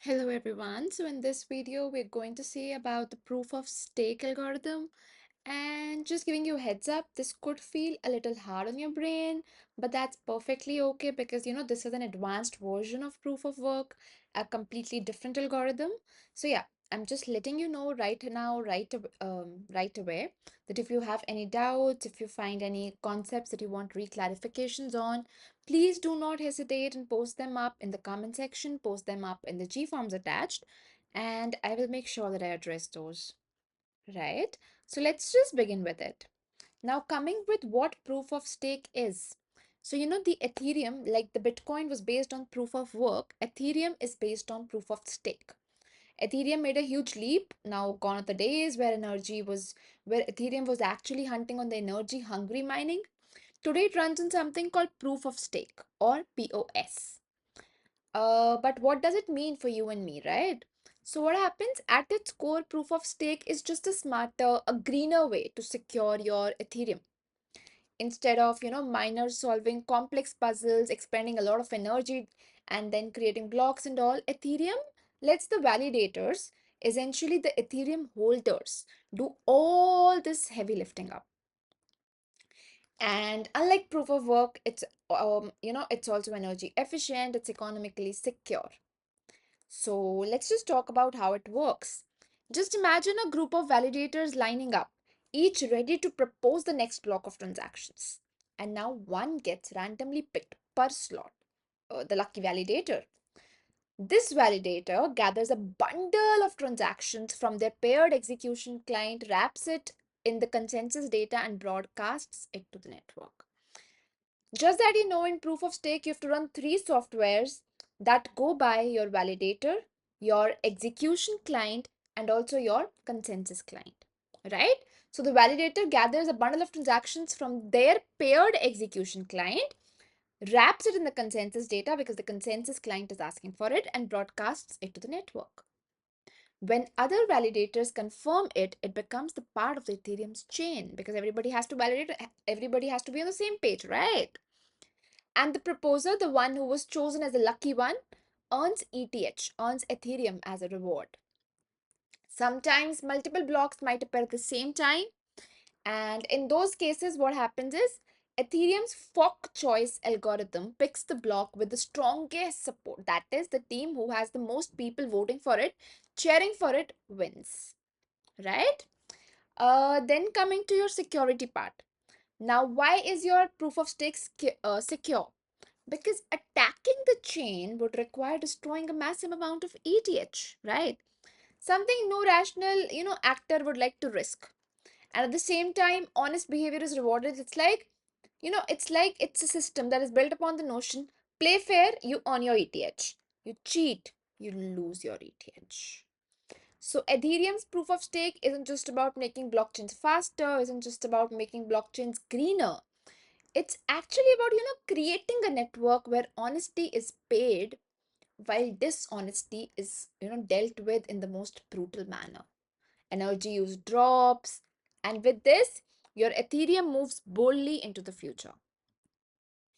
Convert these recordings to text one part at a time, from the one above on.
Hello everyone. So in this video, we're going to see about the proof of stake algorithm. And just giving you a heads up, this could feel a little hard on your brain, but that's perfectly okay because this is an advanced version of proof of work, a completely different algorithm. So yeah, I'm just letting you know right now, right away, that if you have any doubts, if you find any concepts that you want reclarifications on, please do not hesitate and post them up in the comment section, post them up in the G forms attached, and I will make sure that I address those. Right? So let's just begin with it. Now, coming with what proof of stake is. So, the Ethereum, like the Bitcoin was based on proof of work, Ethereum is based on proof of stake. Ethereum made a huge leap. Now, gone are the days where Ethereum was actually hunting on the energy hungry mining. Today, it runs on something called proof of stake or PoS. But what does it mean for you and me, right? So what happens at its core, proof of stake is just a smarter, a greener way to secure your Ethereum. Instead of, miners solving complex puzzles, expending a lot of energy, and then creating blocks and all, Ethereum lets the validators, essentially the Ethereum holders, do all this heavy lifting up. And unlike proof of work, it's also energy efficient, it's economically secure. So let's just talk about how it works. Just imagine a group of validators lining up, each ready to propose the next block of transactions. And now one gets randomly picked per slot, the lucky validator. This validator gathers a bundle of transactions from their paired execution client, wraps it in the consensus data, and broadcasts it to the network. Just that in proof of stake, you have to run three softwares that go by your validator, your execution client, and also your consensus client, right? So the validator gathers a bundle of transactions from their paired execution client, wraps it in the consensus data because the consensus client is asking for it, and broadcasts it to the network. When other validators confirm it, it becomes the part of the Ethereum's chain because everybody has to validate, everybody has to be on the same page, right? And the proposer, the one who was chosen as the lucky one, earns ETH, earns Ethereum as a reward. Sometimes multiple blocks might appear at the same time. And in those cases, what happens is Ethereum's fork choice algorithm picks the block with the strongest support. That is, the team who has the most people voting for it, cheering for it, wins. Right? Then coming to your security part. Now, why is your proof of stake secure? Because attacking the chain would require destroying a massive amount of ETH, right? Something no rational, actor would like to risk. And at the same time, honest behavior is rewarded. It's a system that is built upon the notion play fair, you earn your ETH. You cheat, you lose your ETH. So Ethereum's proof of stake isn't just about making blockchains faster, isn't just about making blockchains greener. It's actually about, creating a network where honesty is paid while dishonesty is, dealt with in the most brutal manner. Energy use drops, and with this, your Ethereum moves boldly into the future.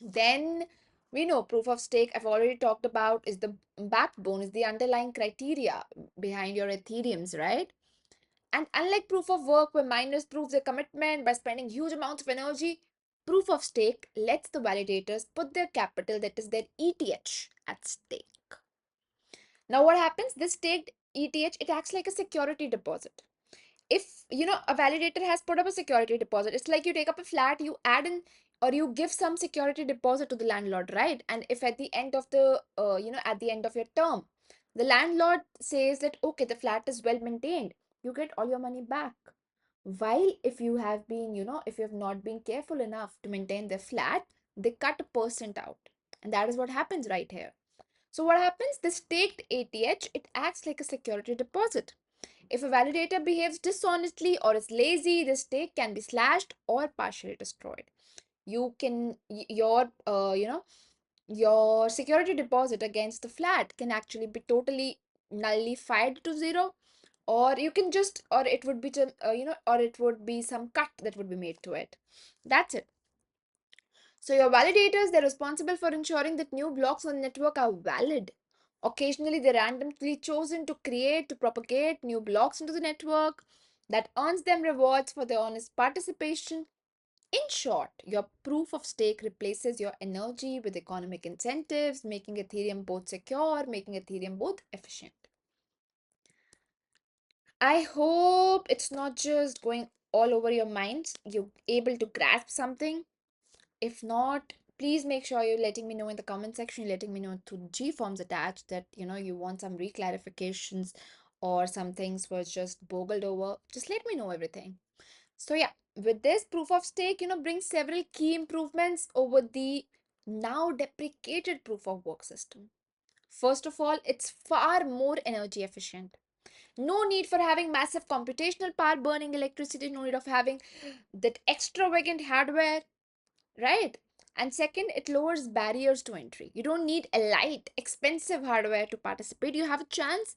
Then we know proof of stake, I've already talked about, is the backbone, is the underlying criteria behind your Ethereums, right? And unlike proof of work, where miners prove their commitment by spending huge amounts of energy, proof of stake lets the validators put their capital, that is their ETH, at stake. Now, what happens? This staked ETH, it acts like a security deposit. If a validator has put up a security deposit, it's like you take up a flat, you add in or you give some security deposit to the landlord, right? And if at the end of the at the end of your term, the landlord says that okay, the flat is well maintained, you get all your money back. While if you have been, if you have not been careful enough to maintain the flat, they cut a percent out, and that is what happens right here. So what happens? The staked ATH, it acts like a security deposit. If a validator behaves dishonestly or is lazy, the stake can be slashed or partially destroyed. You can your security deposit against the flat can actually be totally nullified to zero, or you can just or it would be or it would be some cut that would be made to it. That's it. So your validators, they're responsible for ensuring that new blocks on the network are valid. Occasionally, they're randomly chosen to create, to propagate new blocks into the network that earns them rewards for their honest participation. In short, your proof of stake replaces your energy with economic incentives, making Ethereum both secure, making Ethereum both efficient. I hope it's not just going all over your minds. You're able to grasp something. If not, please make sure you're letting me know in the comment section, letting me know through G forms attached that you want some reclarifications or some things were just boggled over. Just let me know everything. So yeah, with this proof of stake, brings several key improvements over the now deprecated proof of work system. First of all, it's far more energy efficient. No need for having massive computational power burning electricity, no need of having that extravagant hardware, right? And second, it lowers barriers to entry. You don't need a light, expensive hardware to participate. You have a chance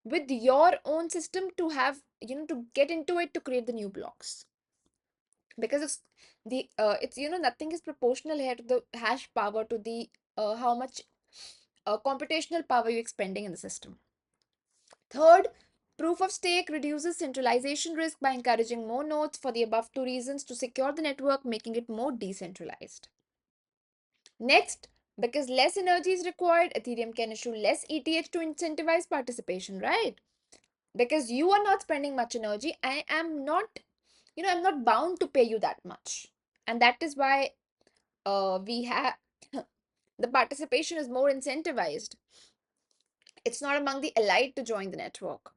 with your own system to have, to get into it to create the new blocks. Because it's nothing is proportional here to the hash power to the how much computational power you're expending in the system. Third, proof of stake reduces centralization risk by encouraging more nodes for the above two reasons to secure the network, making it more decentralized. Next, because less energy is required, Ethereum can issue less ETH to incentivize participation, right? Because you are not spending much energy, I am not, I'm not bound to pay you that much. And that is why we have the participation is more incentivized. It's not among the elite to join the network.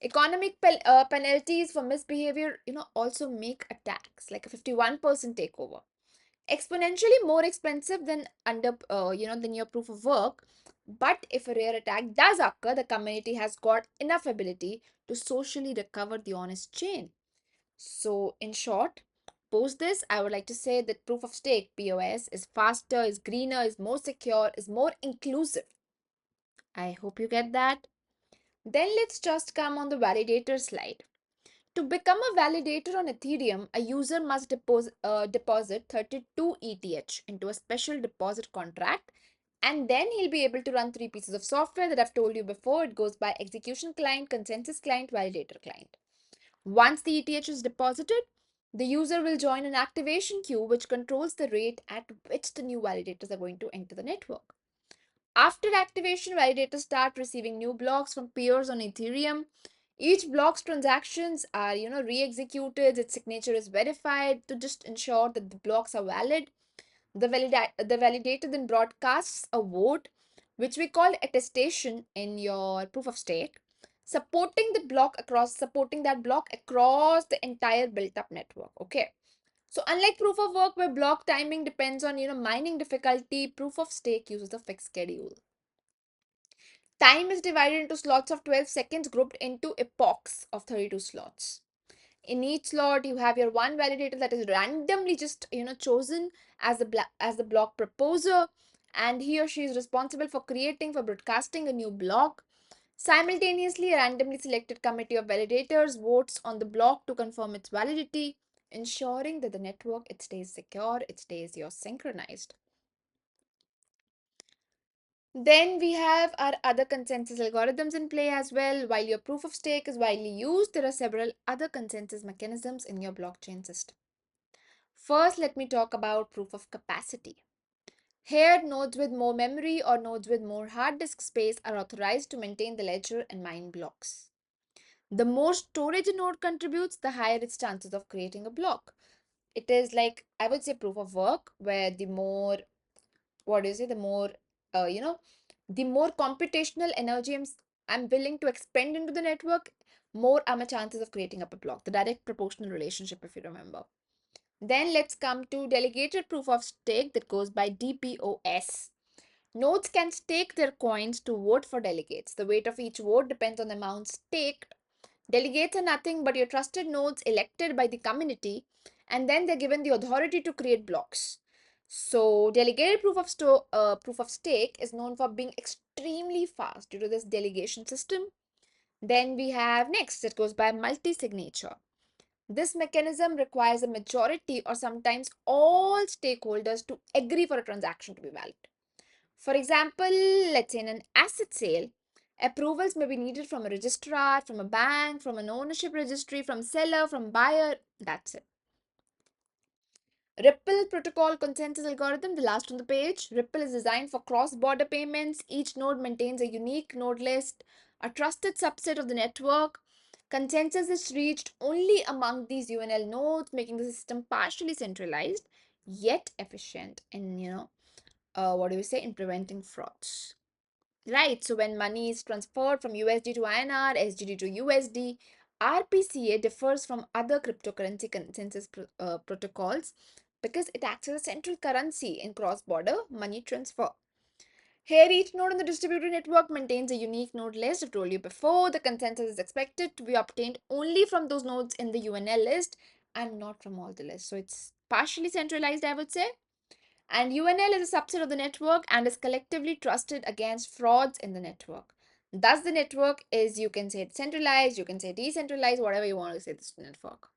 Economic penalties for misbehavior, also make a tax, like a 51% takeover, exponentially more expensive than than your proof of work. But if a rare attack does occur, the community has got enough ability to socially recover the honest chain. So in short, post this, I would like to say that proof of stake POS is faster, is greener, is more secure, is more inclusive. I hope you get that. Then let's just come on the validator slide. To become a validator on Ethereum, a user must deposit 32 ETH into a special deposit contract, and then he'll be able to run three pieces of software that I've told you before. It goes by execution client, consensus client, validator client. Once the ETH is deposited, the user will join an activation queue which controls the rate at which the new validators are going to enter the network. After activation, validators start receiving new blocks from peers on Ethereum. Each block's transactions are, re-executed. Its signature is verified to just ensure that the blocks are valid. The validator then broadcasts a vote, which we call attestation in your proof of stake, supporting that block across the entire built-up network. Okay. So unlike proof of work where block timing depends on mining difficulty, proof of stake uses a fixed schedule. Time is divided into slots of 12 seconds grouped into epochs of 32 slots. In each slot, you have your one validator that is randomly just chosen as the block proposer, and he or she is responsible for broadcasting a new block. Simultaneously, a randomly selected committee of validators votes on the block to confirm its validity, ensuring that the network it stays secure, it stays synchronized. Then we have our other consensus algorithms in play as well. While your proof of stake is widely used, there are several other consensus mechanisms in your blockchain system. First, let me talk about proof of capacity. Here, nodes with more memory or nodes with more hard disk space are authorized to maintain the ledger and mine blocks. The more storage a node contributes, the higher its chances of creating a block. It is like, I would say, proof of work, where the more, what do you say, the more computational energy I'm willing to expend into the network, more are my chances of creating up a block. The direct proportional relationship, if you remember. Then let's come to delegated proof of stake that goes by DPoS. Nodes can stake their coins to vote for delegates. The weight of each vote depends on the amount staked. Delegates are nothing but your trusted nodes elected by the community, and then they're given the authority to create blocks. So, delegated proof of stake is known for being extremely fast due to this delegation system. Then we have next that goes by multi-signature. This mechanism requires a majority or sometimes all stakeholders to agree for a transaction to be valid. For example, let's say in an asset sale, approvals may be needed from a registrar, from a bank, from an ownership registry, from seller, from buyer. That's it. Ripple protocol consensus algorithm, the last on the page. Ripple is designed for cross-border payments. Each node maintains a unique node list, a trusted subset of the network. Consensus is reached only among these UNL nodes, making the system partially centralized yet efficient in, what do you say, in preventing frauds. Right, so when money is transferred from USD to INR, SGD to USD, RPCA differs from other cryptocurrency consensus protocols because it acts as a central currency in cross-border money transfer. Here, each node in the distributed network maintains a unique node list. I've told you before, the consensus is expected to be obtained only from those nodes in the UNL list and not from all the lists. So it's partially centralized, I would say. And UNL is a subset of the network and is collectively trusted against frauds in the network. Thus, the network is, you can say it's centralized, you can say decentralized, whatever you want to say this network.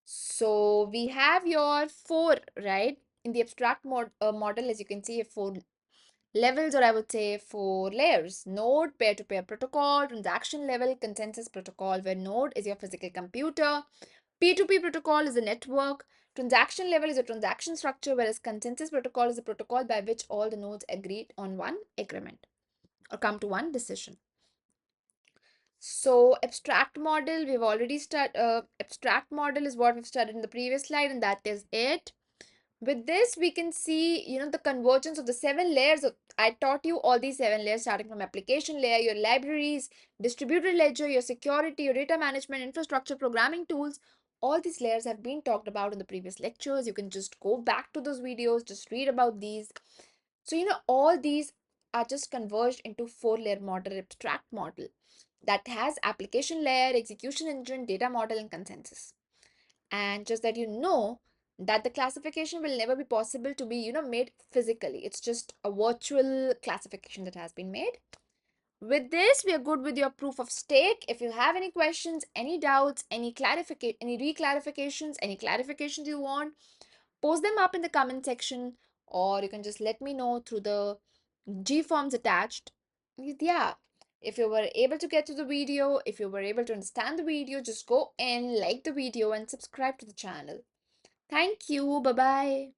So we have your four, right? In the abstract model, as you can see, four levels, or I would say four layers. Node, peer-to-peer protocol, transaction level, consensus protocol, where node is your physical computer. P2P protocol is a network. Transaction level is a transaction structure, whereas consensus protocol is a protocol by which all the nodes agree on one agreement or come to one decision. So abstract model, we've already studied. Abstract model is what we've studied in the previous slide, and that is it. With this, we can see, the convergence of the 7 layers. I taught you all these 7 layers, starting from application layer, your libraries, distributed ledger, your security, your data management, infrastructure, programming tools. All these layers have been talked about in the previous lectures. You can just go back to those videos, just read about these. So, all these are just converged into 4-layer model, abstract model that has application layer, execution engine, data model, and consensus. And just that that the classification will never be possible to be made physically. It's just a virtual classification that has been made. With this, we are good with your proof of stake. If you have any questions, any doubts, any reclarifications, any clarifications you want, post them up in the comment section, or you can just let me know through the G forms attached. Yeah, if you were able to get to the video, if you were able to understand the video, just go and like the video and subscribe to the channel. Thank you. Bye bye.